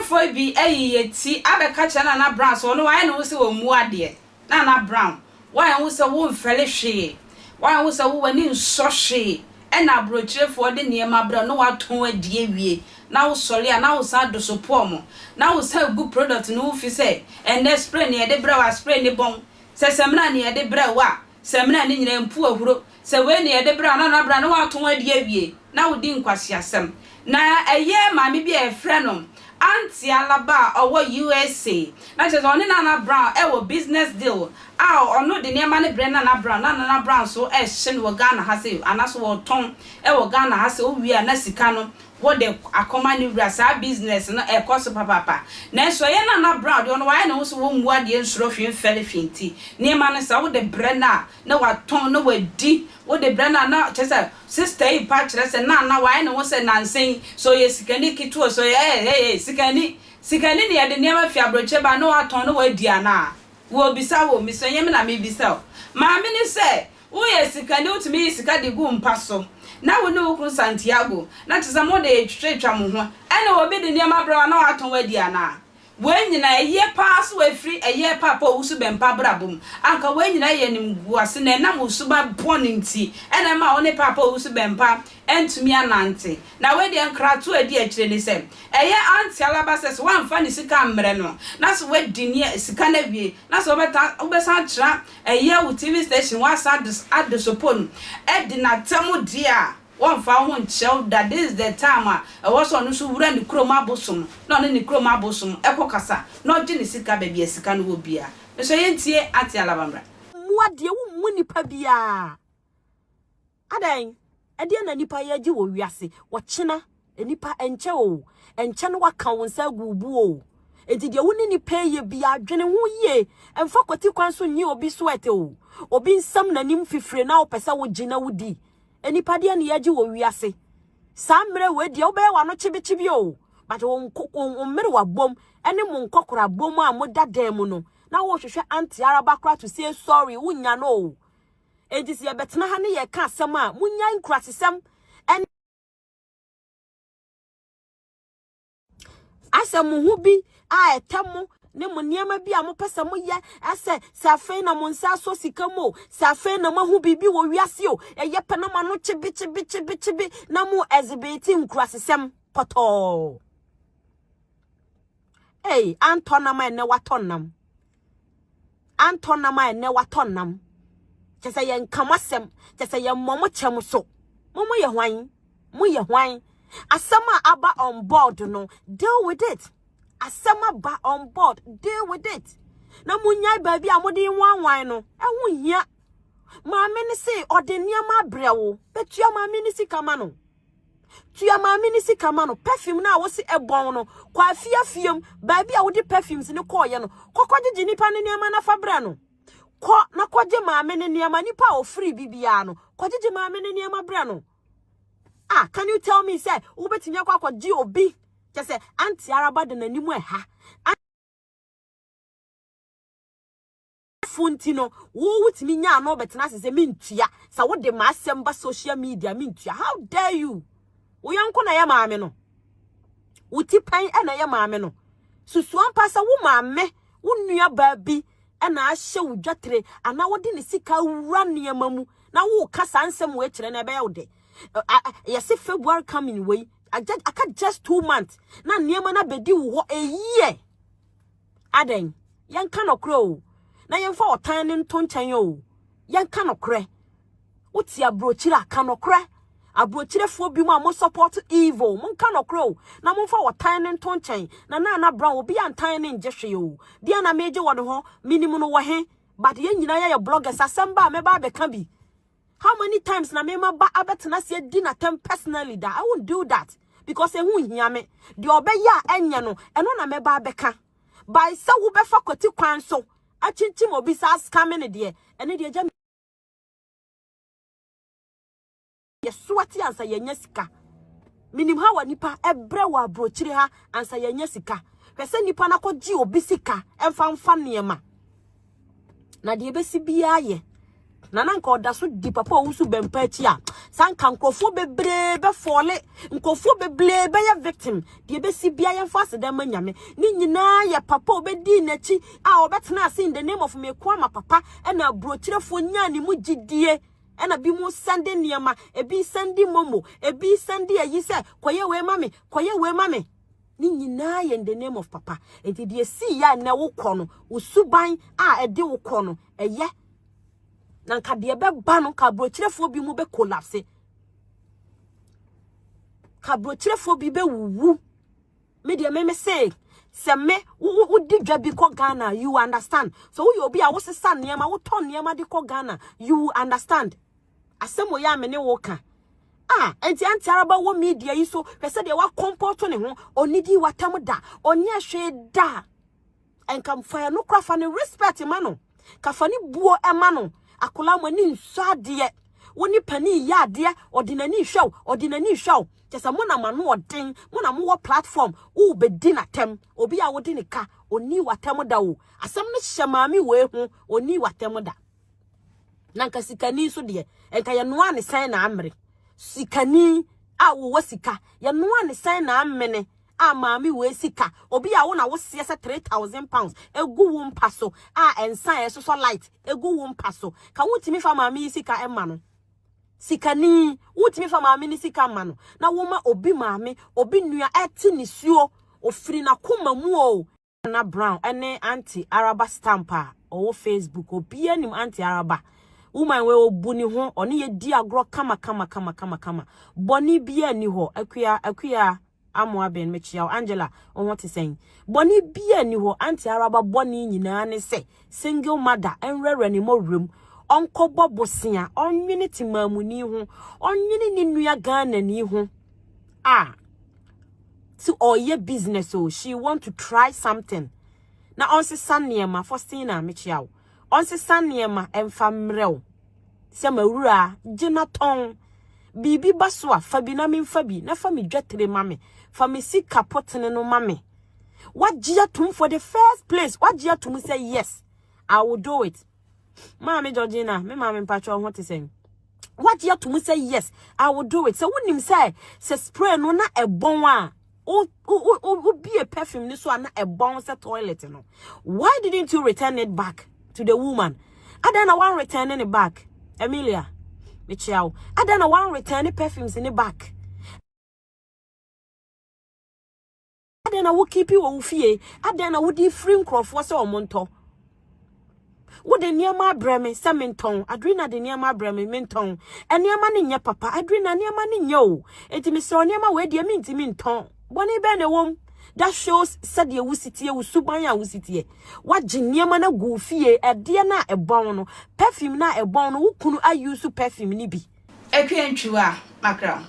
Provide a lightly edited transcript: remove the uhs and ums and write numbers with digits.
for be a tea, I catch Nana Brown, so no, I know so more dear. Nana Brown, why was a woman fellowship? Why was a woman in so she? And I broach for the near my brother, no, I told a dear. Now, sorry, and now sad to support me. Now, sell good product, no, if you say, and then spray near the brow, spray the bone. Says some near the brow, some in them poor group. So when near the brown, and I no, I told a dear. Now, didn't quite some. Now, a year, mammy be a friend. Auntie Araba or USA. That is only Nana Brown, our business deal. Or no, the near money Nana Brown, Nana Brown, so as Shen Wagana has it, and that's what Tom, our Ghana has it, we are Nessicano. What they are commanding our business and a cost of papa. Next, so Nana Brown, you know, I know so what the instruction fell finty. Near man is out the Brenna, no, what Tom, no, what D. What the Brenna not just a sister patchless and now I know what's a Nancy, so yes, can it to us, so hey, Sikani, at the never fabric, but no, I turn away, Diana. Will be so, Mr. Yemina may be so. Mammy said, oh, yes, it can do to me, Sikadi Goom Passo. Now we know Santiago, not as a modern straight tramu, and I will be the near my brother, no, I turn away, Diana. When you a year pass away free, a year papa usubem pabrabum. Uncle when you was in a namusuba poninti, and I'm only papa usubem pa, and to me an auntie. Now when the uncra to a dear chili said, a year auntie Araba says one funny sicam mereno. That's where dinner is canavi, that's over Obesan a year with TV station was at the suppon. Ed did not tell me dear. One found show that this is the time I was on who ran the chroma bosom, not any chroma bosom, epocasa, not Genesika baby, a second will be a. Mr. Yentie at Alabama. What do you want, Pabia? Adang, a dear Nipa Yaji will yassi, what China, a Nipa and Cho, and Chanwa counsel boo. And did you win pay ye be a general ye, and for what you counsel you or be sweato, or being some nymphy free now, Pesa would Gina would be. Anybody and yaji will we say. Sambre with your bear one chibio, but on cook on middle bomb, any moon cockra bomba and that demono. Now what should Auntie Araba cry to say sorry, wouldn't ya know? It is your better honey, a customer, Munya crassism, and I said, Muhubi, I tell Nemo near my be a mopesa moya, I said, Safena Monsa so sicamo, Safena Mahu bibi wo yasio, a yapanama no chibi, namu exhibiting crassism poto. Hey, Antõa my newatonam. Antõa my newatonam. Just a young camasem, just a young momo chamuso. Momo ya wine. A summer abba on board, no, deal with it. A summer ba on board, deal with it. Na munya baby amodi one wine no. E hu hia. Ma me ni say odenia ma brewo. But you ma me ni sika no. Tuya ma me ni sika no. Perfume na wo se ebon no. Kwa fiam baby a wo de perfumes ni ko ye no. Kokwaje nipa ne niam na fabra no. Ko na kwaje ma me ni niam nipa o free bibia no. Kwaje ma me ni niam bra no. Ah, can you tell me say wo betimi akwa obi? Just say Auntie Araba de nanimu ha. Funtino, wo wutimi nya no betena se mintua. Sa wo de ma asemba social media mintua. How dare you? Wo yanko na ya maame no. Wuti pan e na ya maame no. Susu ampa sa wo maame, wo nua baabi e na ahye wo dwatere ana wo de ne sika wura niam mu. Na wo kasa ansem wo ekire na be ya wo de. Yes, February coming way. I can't just 2 months. Na niema na bedi wo a year. Aden, yan cannot crow. Na yan for tiny tonchan yo. Yan cannot cray. What's your brochira cannot cray? A brochira for be more support evil. Mon cannot crow. Na mon for tiny tonchan. Na Nana Brown will be tiny in just you. Diana major one ho, minimum wahe. But yen your bloggers assemble me babe can be. How many times na me ma ba abetena se dinner time personally that I won't do that because e hu hia me de obeya enya no eno na me ba beka by se wo be fa kwati kwan so achinchim obi sa scam ne de ene de agya ye swati ansa ye nya sika minim ha wa nipa ebre wa brochire ha ansa ye nya sika pese nipa na kɔgye obi sika emfa mfa niema na de besi bia ye Nana nka oda so di papa wusu bempa achi a sanka nkofo bebre be fole nkofo beble be ya victim de be si bia yemfa aseda manyame ni nyina ya papa obedi nachi a obetena ase in the name of me kwama papa na brochirefo nya ni mu gidie ena bi mu sande niema ebi sandi momo ebi sandi ayi se koye we mame ni nyina ye in the name of papa enti de si ya na wo kono usuban a ede wo kono eye na nka de be ba no ka brochirefo bi mu be collapse ka brochirefo bi be wuwu me de me say se me wo di dwa bi ko Ghana you understand so wo obi a wo sesa niema wo ton niema de ko Ghana you understand asemo ya me ne wo ka enti Araba wo media yi so pese de wa comport ne ho onidi watam da onye hwe da enkam fa no krafa ne respect ma no kafa ni buo ema no akola mo ni nso ade woni pani ya ade ordinary show tesa mo na manu odin mo na mo platform wo be di na tem obi a wodi ne ka oni watam da wo asem ne hyemami we ho oni watam da nanka sikani so de enka ye noa ne san na amre sikani a wo sika ye noa ne san na amene a maami we sika obi a wo na wo se 3,000 pounds egu wo mpaso ensan ye so light egu wo mpaso ka wutimi fa maami sika ema no sikani wutimi fa maami ni sika ma no na wo ma obi maami obi nua eti ni suo ofiri na koma mu o na brown ene anti Araba stamper o Facebook obi anim anti Araba woman we obuni ho oni ye di agro kama boni bia ni ho akuya amoa ben mechia Angela on what is saying boni bia ni ho anti Araba boni nyina ne se single mother enrere ni mo room onko bobosia onwini timamuni ho onwini ni nua Ghana ni ho to all your business so she want to try something na on se saniema Faustina mechia on se saniema emfamrel se mawura Jonathan bibi baswa fabi na memfabi na fami dwetre mame fami sika potene no mame wajia tum for the first place wajia tum say yes I will do it mama Georgina me mama mpacho ho te sen wajia tum say yes I will do it so wonim say se spray no na ebon a o be a perfume ni so na ebon se toilet no why didn't you return it back to the woman adana one returning it back Emilia Michelle adana one returning perfumes in the back adana wo keep you wo fie adana wo di free crofo se omonto wo de niama breme se menton adrina de niama breme menton eniama ne nya papa adrina niama ne nya o etimi se oniama we de mintimi nton boni be ne wom that shows said ye wusitie wusuban ya wusitie waje niema na go fie ede na ebon no perfume na ebon no wukunu ayusu perfume ni bi ekwentwa makra